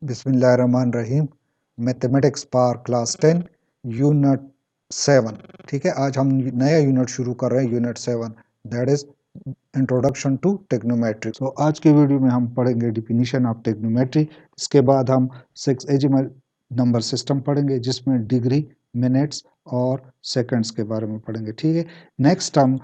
बिस्मिल्लाहिर्रहमानिर्रहीम। मैथमेटिक्स पार class 10 unit 7। ठीक है, आज हम नया यूनिट शुरू कर रहे हैं, unit 7, that is introduction to trigonometry. तो आज के वीडियो में हम पढ़ेंगे डिफिनीशन ऑफ टेक्नोमेट्री। इसके बाद हम सेक्सएजिमल नंबर सिस्टम पढ़ेंगे जिसमें डिग्री, मिनट्स और सेकंड्स के बारे में पढ़ेंगे। ठीक है, नेक्स्ट हम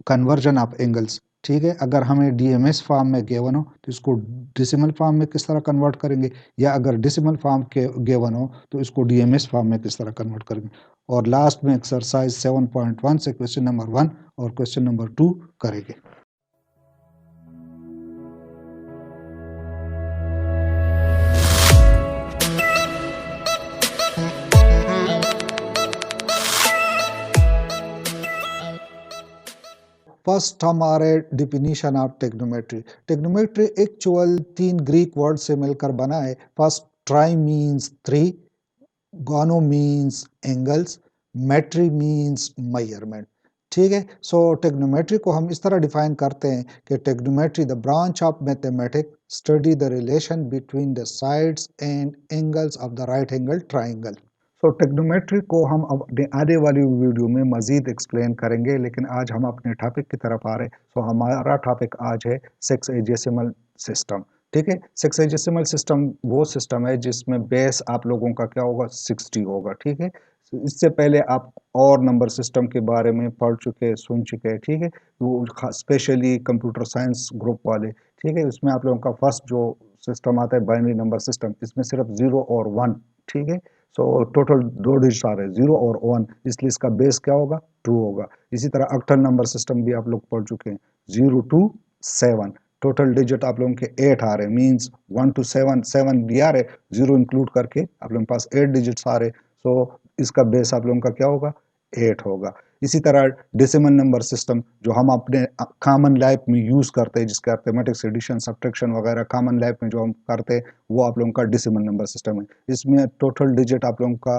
कन्वर्जन ऑफ एंगल्स। ठीक है, अगर हमें डीएमएस फॉर्म में गिवन हो तो इसको डेसिमल फॉर्म में किस तरह कन्वर्ट करेंगे, या अगर डेसिमल फॉर्म के गिवन हो तो इसको डीएमएस फॉर्म में किस तरह कन्वर्ट करेंगे। और लास्ट में एक्सरसाइज 7.1 से क्वेश्चन नंबर 1 और क्वेश्चन नंबर 2 करेंगे। फर्स्ट हमारे definition of टेक्नोमेट्री। टेक्नोमेट्री actual 3 Greek word से मिलकर बना है। फर्स्ट, ट्राई मीन्स 3, गोनो मीन्स एंगल्स, मेट्री मीन्स मेजरमेंट। ठीक है, सो टेक्नोमेट्री को हम इस तरह डिफाइन करते हैं कि टेक्नोमेट्री the branch of mathematics study the relation between the sides and angles of the right angle triangle. सो टेक्नोमेट्री को हम अब आने वाली वीडियो में मजीद एक्सप्लेन करेंगे, लेकिन आज हम अपने टॉपिक की तरफ आ रहे हैं। सो हमारा टॉपिक आज है सेक्सएजेसिमल सिस्टम। ठीक है, सेक्सएजेसिमल सिस्टम वो सिस्टम है जिसमें बेस आप लोगों का क्या होगा, 60 होगा। ठीक है, इससे पहले आप और नंबर सिस्टम के बारे में पढ़ चुके, सुन चुके। ठीक है, वो स्पेशली कंप्यूटर साइंस ग्रुप वाले। ठीक है, उसमें आप लोगों का फर्स्ट जो सिस्टम आता है बाइनरी नंबर सिस्टम, इसमें सिर्फ 0 और 1। ठीक है, सो टोटल 2 डिजिट आ रहे हैं, 0 और 1, इसलिए इसका बेस क्या होगा, 2 होगा। इसी तरह ऑक्टल नंबर सिस्टम भी आप लोग पढ़ चुके हैं, 0 to 7, टोटल डिजिट आप लोगों के 8 आ रहे, मींस 1 to 7, 7 भी आ रहे, 0 इंक्लूड करके आप लोगों के पास 8 डिजिट्स आ रहे। सो इसका बेस आप लोगों का क्या होगा, 8 होगा। इसी तरह डेसिमल नंबर सिस्टम जो हम अपने कॉमन लाइफ में यूज करते हैं, जिसके अर्थमेटिक्स, एडिशन, सब्ट्रैक्शन वगैरह कॉमन लाइफ में जो हम करते हैं, वो आप लोगों का डेसिमल नंबर सिस्टम है। इसमें टोटल डिजिट आप लोगों का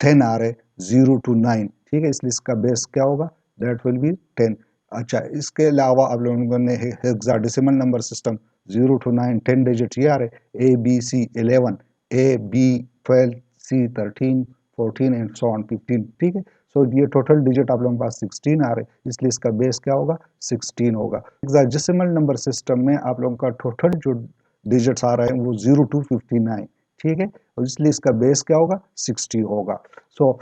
10 आ रहे, 0 to 9। ठीक है, इसलिए इसका बेस क्या होगा, दैट विल बी 10। अच्छा, इसके अलावा आप लोगों ने hexadecimal number system, 0 to 9 10 digit ये आ रहे, A B C 11, A B 12, C 13, 14 and so on 15। ठीक है, सो ये टोटल डिजिट आप लोगों के पास 16 आ रहे, इसलिए इसका बेस क्या होगा, 16 होगा। हेक्साडेसिमल नंबर सिस्टम में आप लोगों का टोटल जो डिजिट्स आ रहे हैं वो 0 to 59। ठीक है, और इसलिए इसका बेस क्या होगा, 60 होगा। सो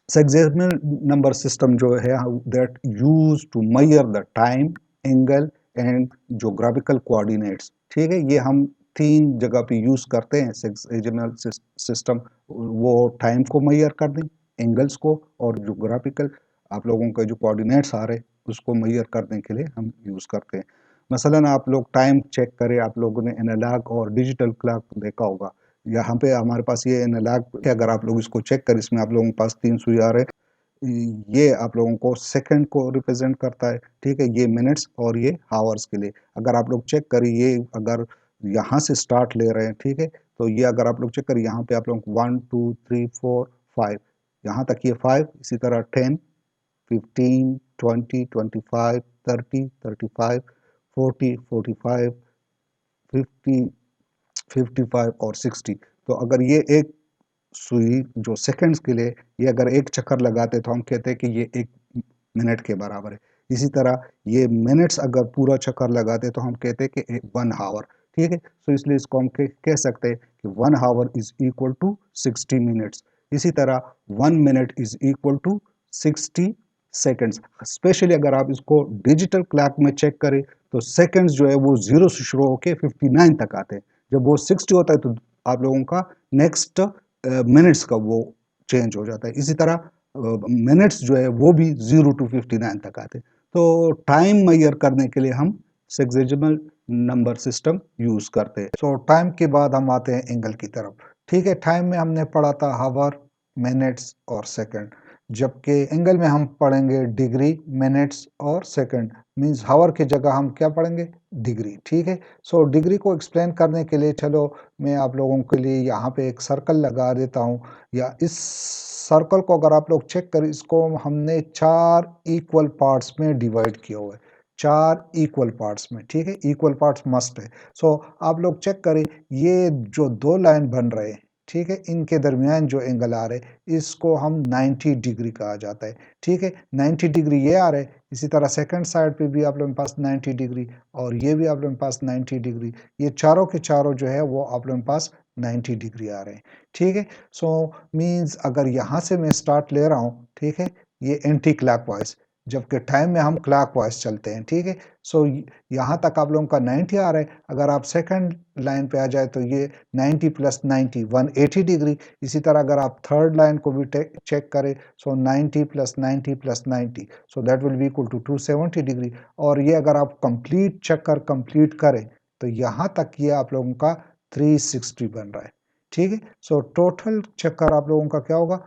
सेक्सएजिमल नंबर सिस्टम जो है that use to measure the time, angle and geographical coordinates. ठीक है, ये हम 3 जगह पे यूज करते हैं सेक्सएजिमल सिस्टम। वो टाइम को मेजर कर दें, एंगल्स को, और ज्योग्राफिकल आप लोगों के जो कोऑर्डिनेट्स आ रहे उसको मेजर करने के लिए हम यूज करते हैं। मसलन आप लोग टाइम चेक करें, आप लोगों ने एनालॉग और डिजिटल क्लॉक देखा होगा। यहाँ पे हमारे पास ये एनालॉग है, अगर आप लोग इसको चेक करें, इसमें आप लोगों के पास 3 सुई आ रहे, ये आप लोगों को सेकंड को रिप्रेजेंट करता है। ठीक है, ये मिनट्स और ये हावर्स के लिए। अगर आप लोग चेक करें, ये अगर यहाँ से स्टार्ट ले रहे हैं, ठीक है, तो ये अगर आप लोग चेक करें, यहाँ पे आप लोग 1 2 3 4 5, यहाँ तक ये 5, इसी तरह 10 15 20 25 30 35 40 45 50 55 और 60। तो अगर ये एक सुई जो सेकंड्स के लिए, ये अगर एक चक्कर लगाते तो हम कहते हैं कि ये 1 मिनट के बराबर है। इसी तरह ये मिनट्स अगर पूरा चक्कर लगाते तो हम कहते हैं कि 1 हावर। ठीक है, तो इसलिए इसको हम कह सकते हैं कि 1 hour is equal to 60 minutes. इसी तरह 1 minute is equal to 60 seconds. Specially अगर आप इसको डिजिटल क्लॉक में चेक करें तो सेकंड्स जो है वो 0 से शुरू होकर 59 तक आते हैं। जब वो 60 होता है तो आप लोगों का नेक्स्ट मिनट्स का वो चेंज हो जाता है। इसी तरह मिनट्स जो है वो भी 0 to 59 तक आते हैं। तो टाइम मेजर करने के लिए हम सेक्सएजिमल नंबर सिस्टम यूज करते हैं। सो टाइम के बाद हम आते हैं एंगल की तरफ। ठीक है, टाइम में हमने पढ़ा था हावर, मिनट्स और सेकंड, जबकि एंगल में हम पढ़ेंगे डिग्री, मिनट्स और सेकंड। मींस हावर की जगह हम क्या पढ़ेंगे, डिग्री। ठीक है, सो डिग्री को एक्सप्लेन करने के लिए चलो मैं आप लोगों के लिए यहाँ पे एक सर्कल लगा देता हूँ। या इस सर्कल को अगर आप लोग चेक करें, इसको हमने 4 इक्वल पार्ट्स में डिवाइड किया हुआ है। 4 इक्वल पार्ट्स में, ठीक है, इक्वल पार्ट्स मस्ट है। सो आप लोग चेक करें, ये जो 2 लाइन बन रहे हैं, ठीक है, इनके दरमियान जो एंगल आ रहे हैं इसको हम 90 डिग्री कहा जाता है, ठीक है। 90 डिग्री ये आ रहा है, इसी तरह सेकंड साइड पे भी आप लोगों के पास 90 डिग्री, और ये भी आप लोगों के पास 90 डिग्री, ये चारों के चारों जो है वो आप लोगों के पास 90 डिग्री आ रहे हैं, ठीक है। सो मीन्स अगर यहाँ से मैं स्टार्ट ले रहा हूँ, ठीक है, ये एंटी क्लॉकवाइज, जबकि टाइम में हम क्लॉकवाइज चलते हैं, ठीक है। सो यहाँ तक आप लोगों का 90 आ रहा है। अगर आप सेकंड लाइन पे आ जाए तो ये 90 प्लस 90 180 डिग्री। इसी तरह अगर आप थर्ड लाइन को भी चेक करें, so 90 plus 90 plus 90, so that will be equal to 270 degree. और ये अगर आप कंप्लीट चक्कर कंप्लीट करें तो यहाँ तक ये आप लोगों का 360 बन रहा है, ठीक है। सो टोटल चक्कर आप लोगों का क्या होगा,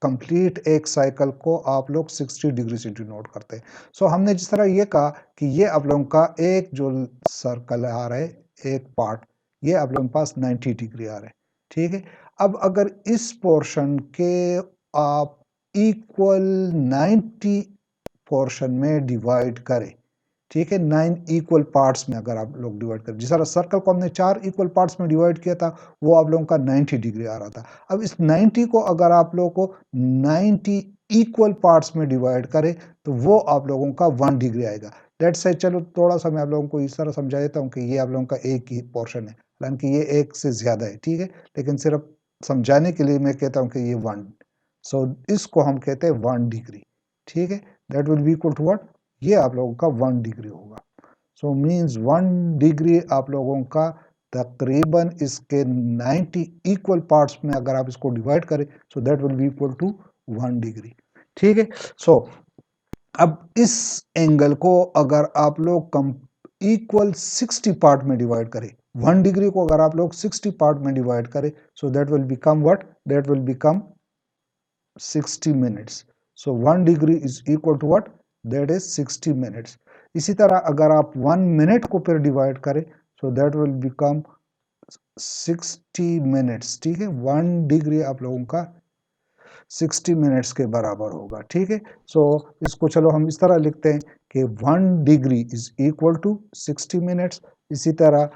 कंप्लीट एक साइकिल को आप लोग 60 डिग्री से डिनोट करते हैं। सो हमने जिस तरह ये कहा कि ये आप लोगों का एक जो सर्कल आ रहा है, एक पार्ट, ये आप लोगों के पास 90 डिग्री आ रहा है, ठीक है। अब अगर इस पोर्शन के आप इक्वल 90 पोर्शन में डिवाइड करें, ठीक है, 9 इक्वल पार्ट्स में अगर आप लोग डिवाइड करें, जिस तरह सर्कल को हमने 4 इक्वल पार्ट्स में डिवाइड किया था, वो आप लोगों का 90 डिग्री आ रहा था। अब इस 90 को अगर आप लोगों को 90 इक्वल पार्ट्स में डिवाइड करें तो वो आप लोगों का 1 डिग्री आएगा। लेट्स से, चलो थोड़ा सा मैं आप लोगों को इस तरह समझा देता हूँ कि ये आप लोगों का एक ही पोर्शन है, हालांकि ये एक से ज्यादा है, ठीक है, लेकिन सिर्फ समझाने के लिए मैं कहता हूँ कि ये 1। सो इसको हम कहते हैं 1 डिग्री, ठीक है। That will be equal to what, ये आप लोगों का 1 डिग्री होगा। सो मीन्स 1 डिग्री आप लोगों का तकरीबन इसके 90 इक्वल पार्ट्स में अगर आप इसको डिवाइड करें, so that will be equal to 1 degree, ठीक है। सो अब इस एंगल को अगर आप लोग इक्वल 60 पार्ट में डिवाइड करें, 1 डिग्री को अगर आप लोग 60 पार्ट में डिवाइड करें, so that will become what, that will become 60 minutes. So 1 degree is equal to what? That is 60 minutes. इसी तरह अगर आप 1 minute को फिर डिवाइड करें, so that will become 60 minutes, ठीक है। 1 डिग्री आप लोगों का 60 मिनट्स के बराबर होगा, ठीक है। सो इसको चलो हम इस तरह लिखते हैं कि 1 degree is equal to 60 minutes. इसी तरह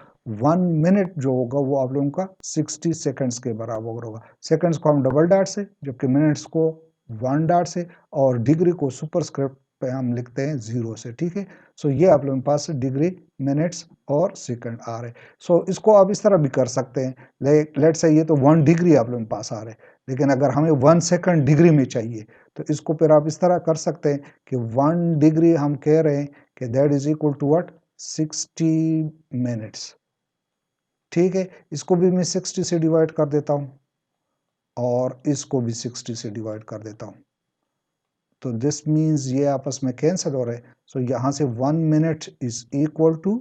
1 मिनट जो होगा वो आप लोगों का 60 सेकंड्स के बराबर होगा। सेकंड्स को हम डबल डॉट से, जबकि मिनट्स को 1 डॉट से, और डिग्री को सुपरस्क्रिप्ट पे हम लिखते हैं 0 से, ठीक है। सो ये आप लोगों के पास डिग्री, मिनट्स और सेकंड आ रहे हैं। सो इसको आप इस तरह भी कर सकते हैं, लेट्स से ये तो 1 डिग्री आप लोगों के पास आ रहे हैं, लेकिन अगर हमें 1 सेकंड डिग्री में चाहिए तो इसको फिर आप इस तरह कर सकते हैं कि 1 डिग्री हम कह रहे हैं कि that is equal to what, 60 minutes, ठीक है। इसको भी मैं 60 से डिवाइड कर देता हूं और इसको भी 60 से डिवाइड कर देता हूं, तो दिस मीन्स ये आपस में कैंसिल हो रहे हैं। सो यहां से 1 minute is equal to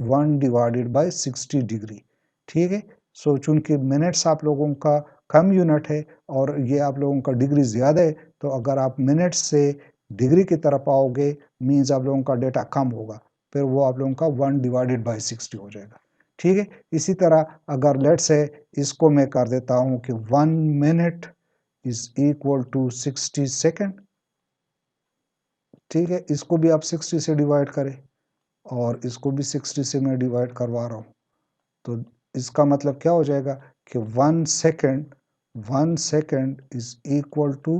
1 divided by 60 degree, ठीक है। सो चूंकि मिनट्स आप लोगों का कम यूनिट है और ये आप लोगों का डिग्री ज़्यादा है, तो अगर आप मिनट्स से डिग्री की तरफ आओगे, मीन्स आप लोगों का डेटा कम होगा, फिर वो आप लोगों का 1 डिवाइडेड बाय 60 हो जाएगा, ठीक है। इसी तरह अगर लेट्स से इसको मैं कर देता हूँ कि 1 minute is equal to 60 second, ठीक है। इसको भी आप 60 से डिवाइड करें और इसको भी 60 से मैं डिवाइड करवा रहा हूँ, तो इसका मतलब क्या हो जाएगा कि 1 second is equal to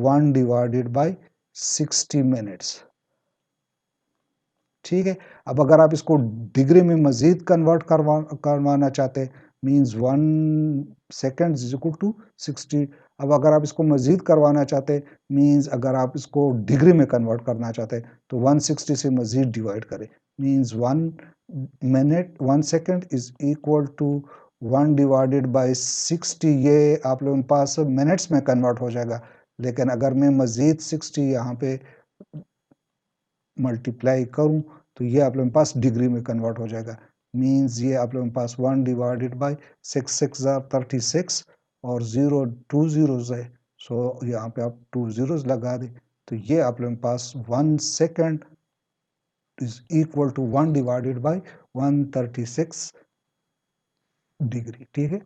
1 divided by 60 minutes, ठीक है। अब अगर आप इसको डिग्री में मजीद कन्वर्ट करवाना चाहते हैं, means 1 second is equal to 60। अब अगर आप इसको मजीद करवाना चाहते हैं, मीन्स अगर आप इसको डिग्री में कन्वर्ट करना चाहते हैं, तो 160 से मजीद डिवाइड करें, means 1 second is equal to 1 divided by 60। ये आप लोगों के पास मिनट्स में कन्वर्ट हो जाएगा, लेकिन अगर मैं मजीद 60 यहाँ पे मल्टीप्लाई करूं तो ये आप लोगों के पास डिग्री में कन्वर्ट हो जाएगा, मीन्स ये आप लोगों के पास 1 डिवाइडेड बाय 6 6 36 और 0 2 जीरोस है। सो यहाँ पे आप 2 जीरोस लगा दें, तो ये आप लोगों के पास 1 second is equal to 1 divided by 136 degree, ठीक है।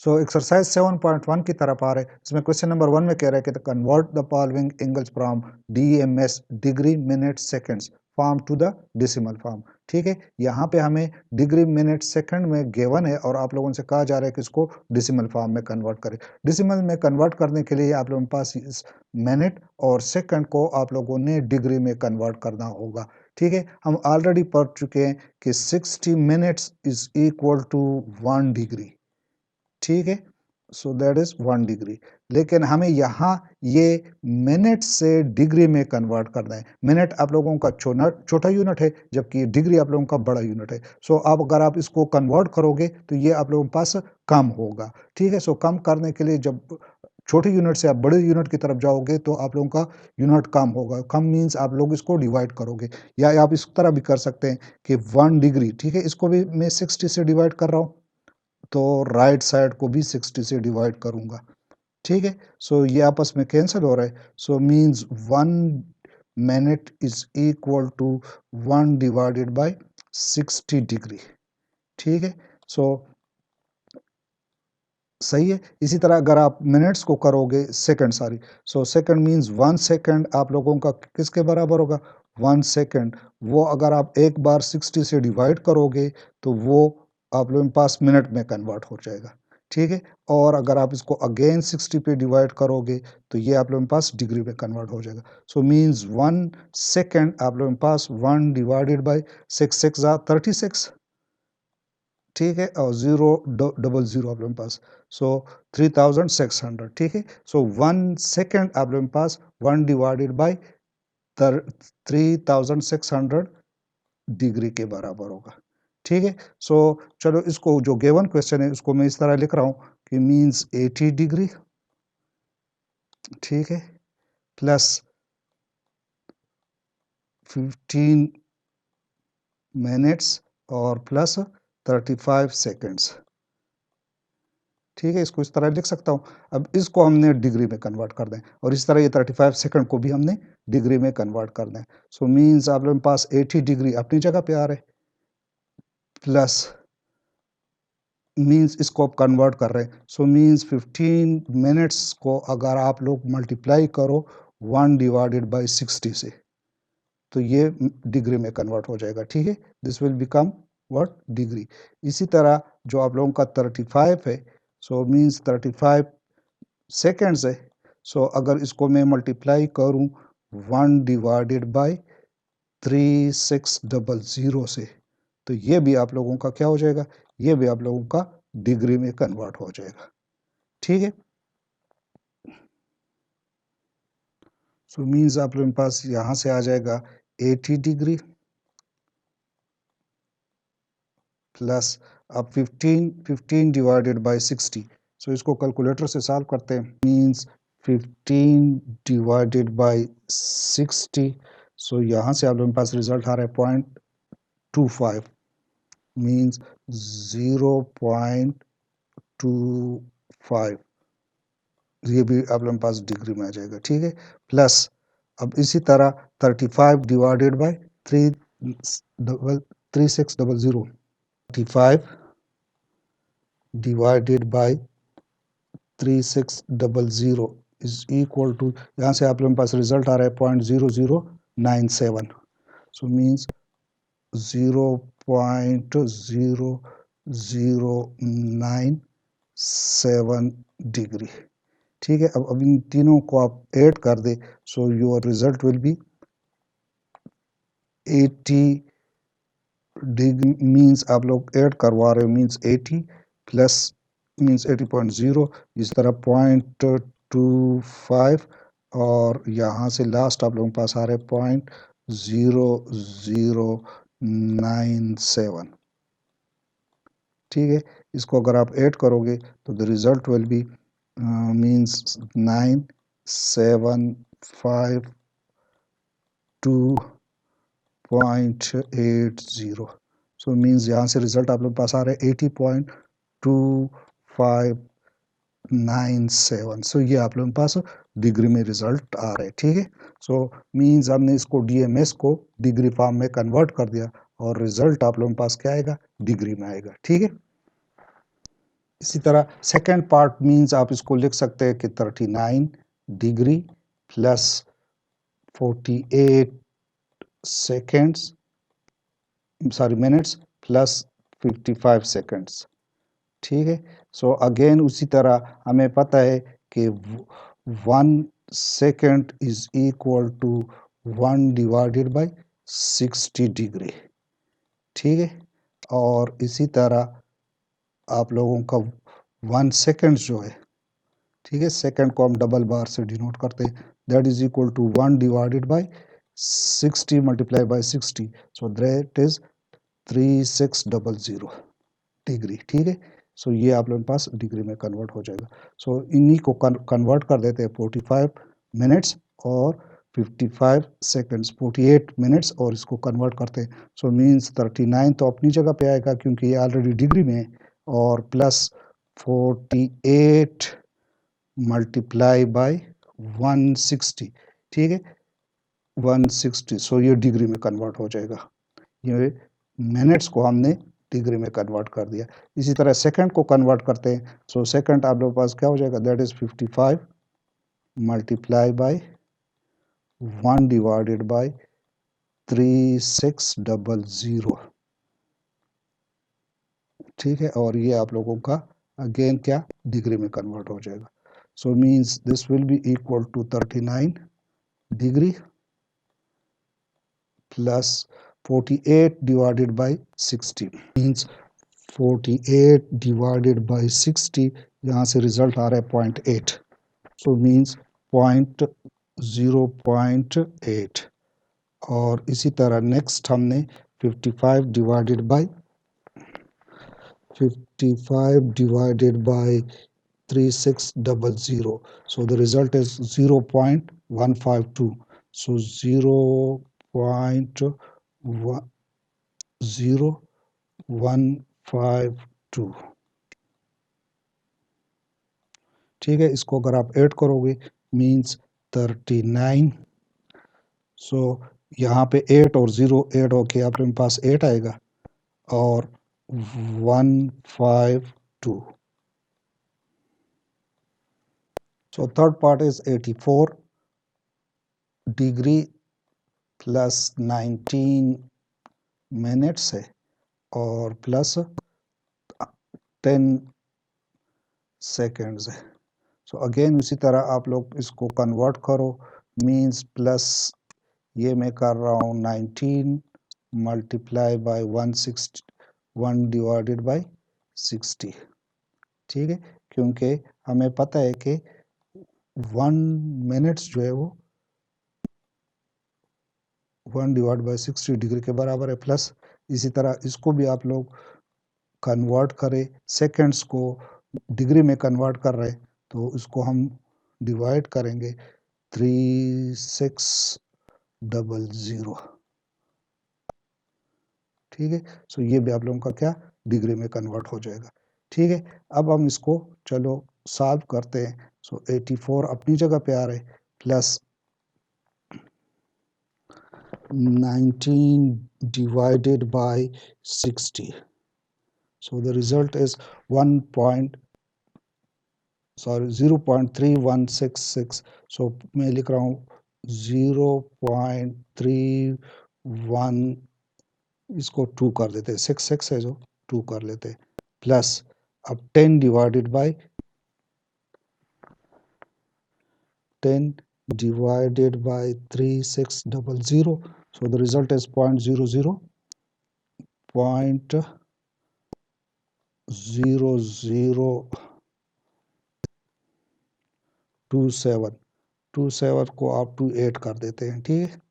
सो एक्सरसाइज 7.1 की तरफ आ रहे हैं। इसमें क्वेश्चन नंबर 1 में कह रहा है कि convert the following angles from DMS degree minute seconds form to the decimal form. ठीक है, यहाँ पे हमें डिग्री मिनट सेकंड में गिवन है और आप लोगों से कहा जा रहा है कि इसको डेसिमल फॉर्म में कन्वर्ट करें। डेसिमल में कन्वर्ट करने के लिए आप लोगों के पास इस मिनट और सेकंड को आप लोगों ने डिग्री में कन्वर्ट करना होगा। ठीक है, हम ऑलरेडी पढ़ चुके हैं कि 60 minutes is equal to 1 degree. ठीक है, सो दैट इज 1 डिग्री। लेकिन हमें यहाँ ये मिनट से डिग्री में कन्वर्ट करना है। मिनट आप लोगों का छोटा यूनिट है, जबकि डिग्री आप लोगों का बड़ा यूनिट है। सो अब अगर आप इसको कन्वर्ट करोगे तो ये आप लोगों के पास कम होगा। ठीक है, सो कम करने के लिए जब छोटे यूनिट से आप बड़े यूनिट की तरफ जाओगे तो आप लोगों का यूनिट कम होगा। कम मीन्स आप लोग इसको डिवाइड करोगे, या आप इस तरह भी कर सकते हैं कि 1 डिग्री। ठीक है, इसको भी मैं 60 से डिवाइड कर रहा हूँ, तो राइट साइड को भी 60 से डिवाइड करूंगा। ठीक है, सो ये आपस में कैंसिल हो रहा है। So means 1 minute is equal to 1 divided by 60 degree. ठीक है, सो सही है। इसी तरह अगर आप मिनट्स को करोगे second, sorry, so second means 1 second आप लोगों का किसके बराबर होगा? 1 सेकंड। वो अगर आप एक बार 60 से डिवाइड करोगे तो वो आप लोगों के पास मिनट में कन्वर्ट हो जाएगा। ठीक है, और अगर आप इसको अगेन 60 पे डिवाइड करोगे तो ये आप लोगों के पास डिग्री में कन्वर्ट हो जाएगा। सो मींस 1 सेकंड आप लोगों के पास 1 डिवाइडेड बाय 6, 6 36। ठीक है, और 000 आप लोगों के पास, सो 3600। ठीक है, सो 1 सेकेंड आप लोगों के पास 1 डिवाइडेड बाय 3600 डिग्री के बराबर होगा। ठीक है, सो चलो इसको जो गिवन क्वेश्चन है उसको मैं इस तरह लिख रहा हूँ कि मींस 80 डिग्री, ठीक है, प्लस 15 मिनट्स और प्लस 35 सेकेंड्स। ठीक है, इसको इस तरह लिख सकता हूँ। अब इसको हमने डिग्री में कन्वर्ट कर दें, और इस तरह ये 35 सेकंड को भी हमने डिग्री में कन्वर्ट कर दें। सो मीन्स आप लोगों के पास 80 डिग्री अपनी जगह पे आ रहे, प्लस मीन्स इसको आप कन्वर्ट कर रहे हैं। सो मीन्स 15 मिनट्स को अगर आप लोग मल्टीप्लाई करो 1 डिवाइडेड बाई 60 से, तो ये डिग्री में कन्वर्ट हो जाएगा। ठीक है, this will become what? Degree. इसी तरह जो आप लोगों का 35 है, सो मीन्स 35 सेकेंड्स है। सो अगर इसको मैं मल्टीप्लाई करूं 1 डिवाइडेड बाय 3600 से, तो ये भी आप लोगों का क्या हो जाएगा? ये भी आप लोगों का डिग्री में कन्वर्ट हो जाएगा। ठीक है, सो मीन्स आप लोगों के पास यहां से आ जाएगा 80 डिग्री प्लस अब 15 डिवाइडेड बाय 60। सो इसको कैलकुलेटर से सॉल्व करते हैं। Means 15 divided by 60। सो यहाँ से आप लोगों के पास रिजल्ट आ रहा है 0.25, मीन्स 0.25। ये भी आप लोगों के पास डिग्री में आ जाएगा। ठीक है, प्लस अब इसी तरह 35 divided by 3600, 35 divided by 3600 is equal to, यहाँ से आप लोगों के पास रिजल्ट आ रहा है 0.0097। So means 0.0097 degree. ठीक है, अब इन तीनों को आप ऐड कर दे, so your result will be 80 degree. Means आप लोग ऐड करवा रहे हो, मीन्स 80 प्लस मीन्स 80.0, इस तरह 0.25, और यहाँ से लास्ट आप लोगों के पास आ रहा है 0.0097। ठीक है, इसको अगर आप ऐड करोगे तो the result will B means 9752.80। So means यहाँ से रिजल्ट आप लोग के पास आ रहा है 80.2597। सो ये आप लोगों के पास डिग्री में रिजल्ट आ रहा है। ठीक है, सो मीन्स हमने इसको DMS को डिग्री फॉर्म में कन्वर्ट कर दिया और रिजल्ट आप लोगों के पास क्या आएगा? डिग्री में आएगा। ठीक है, इसी तरह सेकेंड पार्ट मीन्स आप इसको लिख सकते हैं कि 39 degree plus 48 seconds minutes plus 55 seconds. ठीक है, सो अगेन उसी तरह हमें पता है कि 1 second is equal to 1 divided by 60 degree. ठीक है, और इसी तरह आप लोगों का 1 सेकेंड जो है, ठीक है, सेकेंड को हम डबल बार से डिनोट करते हैं, that is equal to 1 divided by 60 multiply by 60, so that is 3600 degree. ठीक है, सो ये आप लोगों के पास डिग्री में कन्वर्ट हो जाएगा। सो इन्हीं को कन्वर्ट कर देते हैं 45 मिनट्स और 55 सेकंड्स, 48 मिनट्स, और इसको कन्वर्ट करते हैं। सो मीन्स 39 तो अपनी जगह पे आएगा क्योंकि ये ऑलरेडी डिग्री में है, और प्लस 48 मल्टीप्लाई बाय 160। ठीक है, 160, सो ये डिग्री में कन्वर्ट हो जाएगा। ये मिनट्स को हमने डिग्री में कन्वर्ट कर दिया। इसी तरह सेकंड को कन्वर्ट करते हैं, सो सेकंड आप लोगों के पास क्या हो जाएगा, that is 55 multiply by 1 divided by 3600। ठीक है, और ये आप लोगों का अगेन क्या डिग्री में कन्वर्ट हो जाएगा। So means this will be equal to 39 degree plus 48 divided by 60 means 48 divided by 60, यहाँ से रिजल्ट आ रहा है 0.8, सो मीन्स 0.8। और इसी तरह नेक्स्ट हमने 55 divided by 3600, so the result is 0.152, so 0.0152। ठीक है, इसको अगर आप ऐड करोगे मीन्स 39, सो यहाँ पे 8 और 0 ऐड होके आपके पास 8 आएगा और 152। So third part is 84 degree plus 19 minutes है और प्लस 10 सेकेंड्स है। सो अगेन उसी तरह आप लोग इसको कन्वर्ट करो, मीन्स प्लस ये मैं कर रहा हूँ 19 मल्टीप्लाई बाय 160, 1 डिवाइडेड बाय 60। ठीक है, क्योंकि हमें पता है कि 1 मिनट्स जो है वो 1 डिवाइड बाय 60 डिग्री के बराबर है। प्लस इसी तरह इसको भी आप लोग कन्वर्ट करें, सेकेंड्स को डिग्री में कन्वर्ट कर रहे हैं तो इसको हम डिवाइड करेंगे 3600। ठीक है, सो ये भी आप लोगों का क्या डिग्री में कन्वर्ट हो जाएगा। ठीक है, अब हम इसको चलो सॉल्व करते हैं। सो 84 अपनी जगह पे आ रहे plus 19 divided by 60, so the result is 0.3166, so मैं लिख रहा हूँ 0.31, इसको 2 कर देते हैं, 6 है जो 2 कर लेते हैं, प्लस अब 10 divided by 3600, so the result is 0.0027 को आप 2 ऐड कर देते हैं। ठीक है,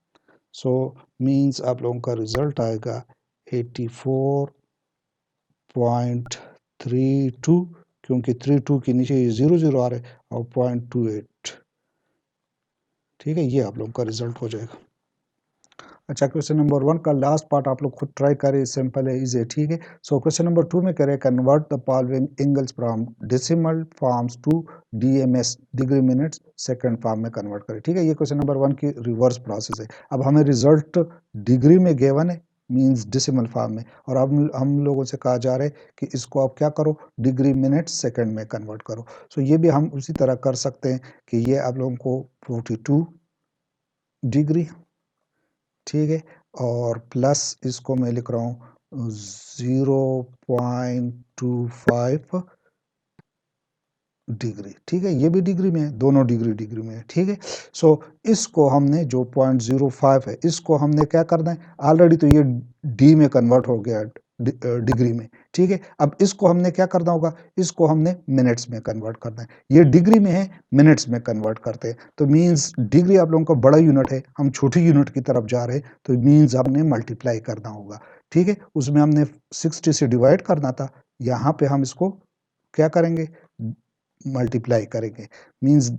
सो मीन्स आप लोगों का रिजल्ट आएगा 84.32, क्योंकि 32 के नीचे ये 00 आ रहा है और 0.28। ठीक है, ये आप लोगों का रिजल्ट हो जाएगा। अच्छा, क्वेश्चन नंबर 1 का लास्ट पार्ट आप लोग खुद ट्राई करें, सिंपल है, इजी है। ठीक है, सो क्वेश्चन नंबर 2 में कह रहे हैं convert the following angles from decimal forms to DMS degree minutes second form में कन्वर्ट करें। ठीक है, ये क्वेश्चन नंबर 1 की रिवर्स प्रोसेस है। अब हमें रिजल्ट डिग्री में गिवन है, मींस डेसिमल फॉर्म में, और अब हम लोगों से कहा जा रहा है कि इसको आप क्या करो, डिग्री मिनट सेकंड में कन्वर्ट करो। सो ये भी हम उसी तरह कर सकते हैं कि ये आप लोगों को 42 डिग्री, ठीक है, और प्लस इसको मैं लिख रहा हूँ 0.25 डिग्री, ठीक है, ये भी डिग्री में है, दोनों डिग्री डिग्री में है, ठीक है। सो इसको हमने जो 0.05 है इसको हमने क्या करना है, ऑलरेडी तो ये डी में कन्वर्ट हो गया डिग्री में, ठीक है। अब इसको हमने क्या करना होगा, इसको हमने मिनट्स में कन्वर्ट करना है, ये डिग्री में है, मिनट्स में कन्वर्ट करते हैं, तो मींस डिग्री आप लोगों का बड़ा यूनिट है, हम छोटी यूनिट की तरफ जा रहे हैं, तो मींस हमने मल्टीप्लाई करना होगा, ठीक है। उसमें हमने 60 से डिवाइड करना था, यहाँ पे हम इसको क्या करेंगे, मल्टीप्लाई करेंगे, मींस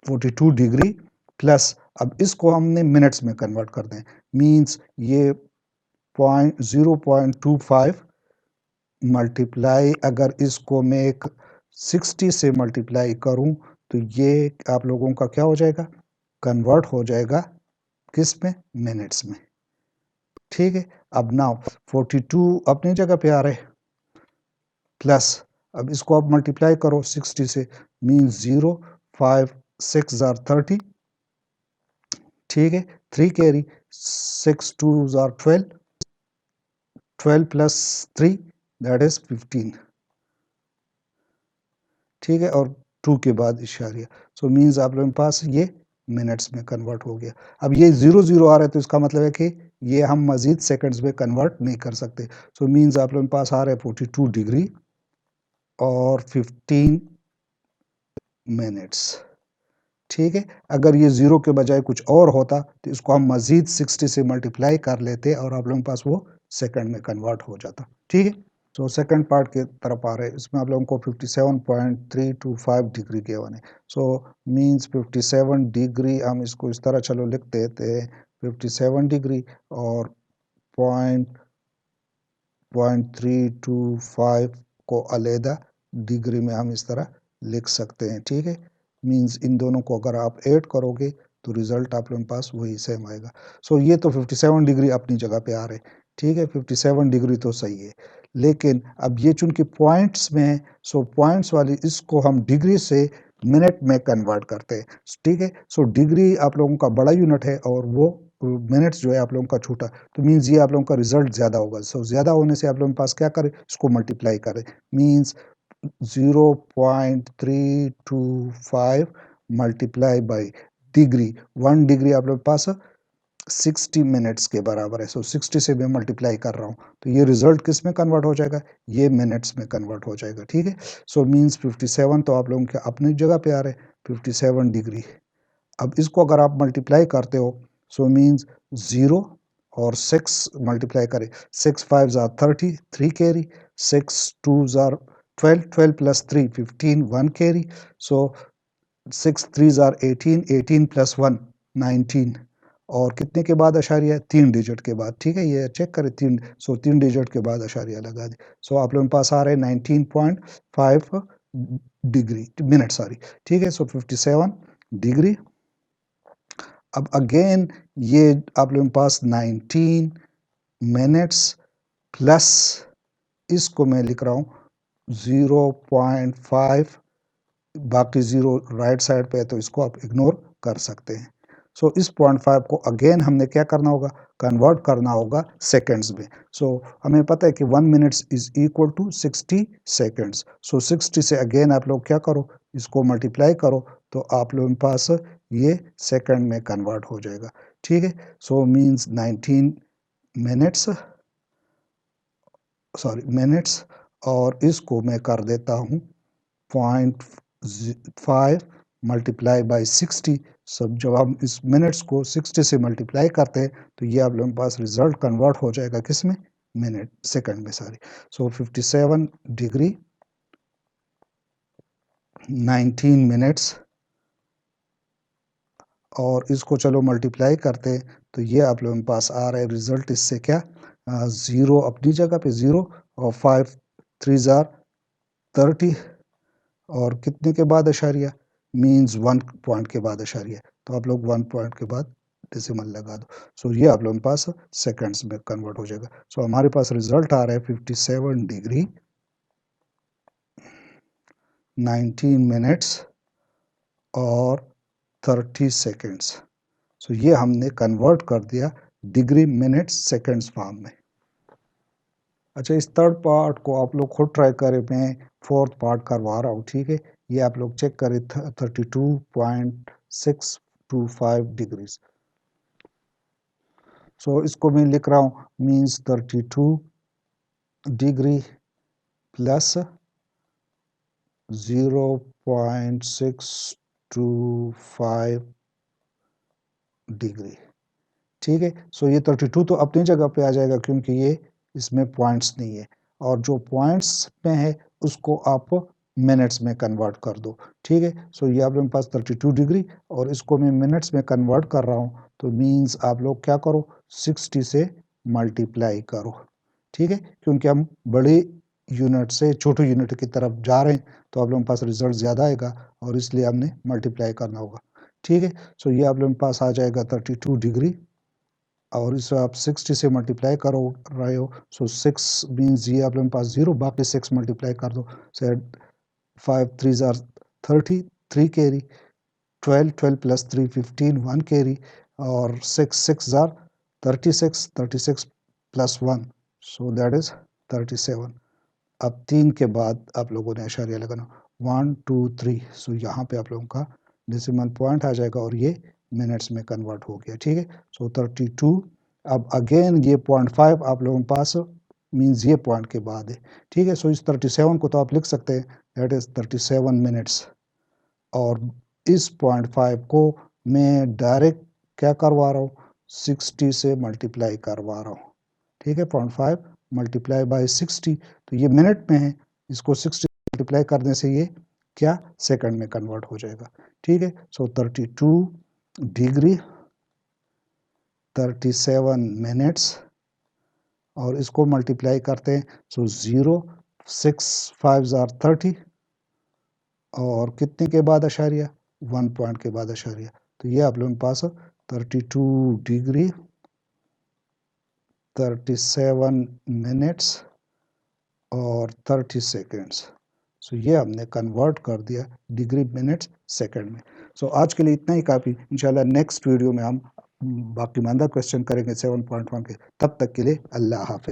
42 डिग्री प्लस, अब इसको हमने मिनट्स में कन्वर्ट कर दें, मींस ये 0.25 मल्टीप्लाई, अगर इसको मैं एक 60 से मल्टीप्लाई करूं तो ये आप लोगों का क्या हो जाएगा, कन्वर्ट हो जाएगा किस में, मिनट्स में, ठीक है। अब नाउ 42 अपनी जगह पे आ रहे प्लस, अब इसको आप मल्टीप्लाई करो 60 से, मीन्स 0, 5 6 आर 30, ठीक है, 3 carry, 6 2 are 12, 12 plus 3 that is 15, ठीक है, और 2 के बाद इशारिया, सो मीन्स आप लोगों के पास ये मिनट्स में कन्वर्ट हो गया। अब ये 0 0 आ रहा है तो इसका मतलब है कि ये हम मजीद सेकंड्स में कन्वर्ट नहीं कर सकते, सो मीन्स आप लोगों के पास आ रहा है 42 डिग्री और 15 मिनट्स, ठीक है। अगर ये 0 के बजाय कुछ और होता तो इसको हम मजीद 60 से मल्टीप्लाई कर लेते और आप लोगों के पास वो सेकंड में कन्वर्ट हो जाता, ठीक है। तो सेकंड पार्ट के तरफ आ रहे हैं, इसमें आप लोगों को 57.325 डिग्री के वन है, सो मींस 57 डिग्री, हम इसको इस तरह चलो लिख देते हैं 57 डिग्री और पॉइंट 0.325 को अलहदा डिग्री में हम इस तरह लिख सकते हैं, ठीक है। मींस इन दोनों को अगर आप ऐड करोगे तो रिजल्ट आप लोगों के पास वही सेम आएगा। सो ये तो 57 डिग्री अपनी जगह पे आ रहे, ठीक है, 57 डिग्री तो सही है, लेकिन अब ये चूंकि पॉइंट्स में है, सो पॉइंट्स वाली इसको हम डिग्री से मिनट में कन्वर्ट करते हैं, ठीक है। सो डिग्री आप लोगों का बड़ा यूनिट है और वो मिनट्स जो है आप लोगों का छोटा, तो मीन्स ये आप लोगों का रिजल्ट ज़्यादा होगा, सो ज़्यादा होने से आप लोगों के पास क्या करें, इसको मल्टीप्लाई करें, means 0.325 multiply by degree, 1 degree आप लोग के पास 60 मिनट्स के बराबर है, सो 60 से मैं मल्टीप्लाई कर रहा हूँ तो ये रिजल्ट किस में कन्वर्ट हो जाएगा, ये मिनट्स में कन्वर्ट हो जाएगा, ठीक है। सो मीन्स 57 तो आप लोगों के अपनी जगह पे आ रहे 57 डिग्री, अब इसको अगर आप मल्टीप्लाई करते हो सो मीन्स 0 और 6 मल्टीप्लाई करें, 6 5 जार 30, 3 कैरी, 6 2 जार 12, 12 प्लस 3 15, 1 कैरी, सो 6 3 जार 18, 18 प्लस 1 19, और कितने के बाद अशारिया, 3 डिजिट के बाद, ठीक है, ये चेक करें 3, सो 3 डिजिट के बाद अशारिया लगा दे, सो आप लोगों के पास आ रहे 19.5 डिग्री मिनट, सॉरी, ठीक है। सो 57 डिग्री, अब अगेन ये आप लोगों के पास 19 मिनट्स प्लस इसको मैं लिख रहा हूँ 0.5, बाकी 0 राइट साइड पे है तो इसको आप इग्नोर कर सकते हैं। सो इस 0.5 को अगेन हमने क्या करना होगा, कन्वर्ट करना होगा सेकंड्स में। सो हमें पता है कि 1 minutes is equal to 60 seconds, so 60 से अगेन आप लोग क्या करो, इसको मल्टीप्लाई करो तो आप लोगों के पास ये सेकंड में कन्वर्ट हो जाएगा, ठीक है। So means 19 minutes, sorry minutes, और इसको मैं कर देता हूँ 0.5 मल्टीप्लाई बाई 60, सब जब हम इस मिनट्स को 60 से मल्टीप्लाई करते हैं तो ये आप लोगों के पास रिजल्ट कन्वर्ट हो जाएगा किस में, मिनट सेकंड में, सॉरी। सो 57 डिग्री 19 मिनट्स, और इसको चलो मल्टीप्लाई करते हैं तो ये आप लोगों के पास आ रहा है रिजल्ट, इससे क्या, 0 अपनी जगह पे 0 और 5 3 जार 30, और कितने के बाद अशारिया, मीन्स 1 पॉइंट के बाद अशारिया, तो आप लोग 1 पॉइंट के बाद डेसिमल लगा दो। सो ये आप लोगों के पास सेकंड्स में कन्वर्ट हो जाएगा। सो हमारे पास रिजल्ट आ रहा है 57 डिग्री 19 मिनट्स और 30 सेकेंड्स। सो ये हमने कन्वर्ट कर दिया डिग्री मिनट्स सेकेंड्स फॉर्म में। अच्छा, इस थर्ड पार्ट को आप लोग खुद ट्राई करें, मैं फोर्थ पार्ट करवा रहा हूँ, ठीक है। ये आप लोग चेक करें 32.625 डिग्रीज। सो इसको मैं लिख रहा हूँ मीन्स 32 डिग्री प्लस 0.625 डिग्री, ठीक है। सो ये 32 तो अपनी जगह पे आ जाएगा क्योंकि ये इसमें पॉइंट्स नहीं है, और जो पॉइंट्स में है उसको आप मिनट्स में कन्वर्ट कर दो, ठीक है। सो ये आप लोगों के पास 32 डिग्री और इसको मैं मिनट्स में कन्वर्ट कर रहा हूँ, तो मीन्स आप लोग क्या करो 60 से मल्टीप्लाई करो, ठीक है। क्योंकि हम बड़े यूनिट से छोटे यूनिट की तरफ जा रहे हैं तो आप लोगों के पास रिजल्ट ज़्यादा आएगा और इसलिए हमने मल्टीप्लाई करना होगा, ठीक है। सो ये आप लोगों के पास आ जाएगा 32 डिग्री और इसे आप 60 से मल्टीप्लाई करो रहे हो। सो 6 मीन्स ये आप लोगों के पास 0, बाकी 6 मल्टीप्लाई कर दो। Set 5 3 jar 30, 3 carry, 12 12 plus 3 15, 1 carry, और 6 6 jar 36, 36 plus 1, so that is 37। अब 3 के बाद आप लोगों ने इशारिया लगाना 1 2 3। सो यहाँ पे आप लोगों का डेसिमल पॉइंट आ जाएगा और ये मिनट्स में कन्वर्ट हो गया, ठीक है। सो 32। अब अगेन ये 0.5 आप लोगों के पास मीन्स ये पॉइंट के बाद है, ठीक है। सो इस 37 को तो आप लिख सकते हैं दैट इज 37 मिनट्स, और इस 0.5 को मैं डायरेक्ट क्या करवा रहा हूँ 60 से मल्टीप्लाई करवा रहा हूँ, ठीक है। 0.5 मल्टीप्लाई बाय 60, तो ये मिनट में है, इसको 60 मल्टीप्लाई करने से ये क्या सेकंड में कन्वर्ट हो जाएगा, ठीक है। सो 32 डिग्री 37 मिनट्स और इसको मल्टीप्लाई करते हैं, सो 0 6 5 जार 30 और कितने के बाद अशारिया 1 पॉइंट के बाद अशारिया, तो ये आप लोगों के पास 32 डिग्री 37 मिनट्स और 30 सेकेंड्स। सो ये हमने कन्वर्ट कर दिया डिग्री मिनट्स सेकंड में। सो आज के लिए इतना ही काफ़ी। इंशाल्लाह नेक्स्ट वीडियो में हम बाकी मानदा क्वेश्चन करेंगे 7.1 के। तब तक के लिए अल्लाह हाफिज़।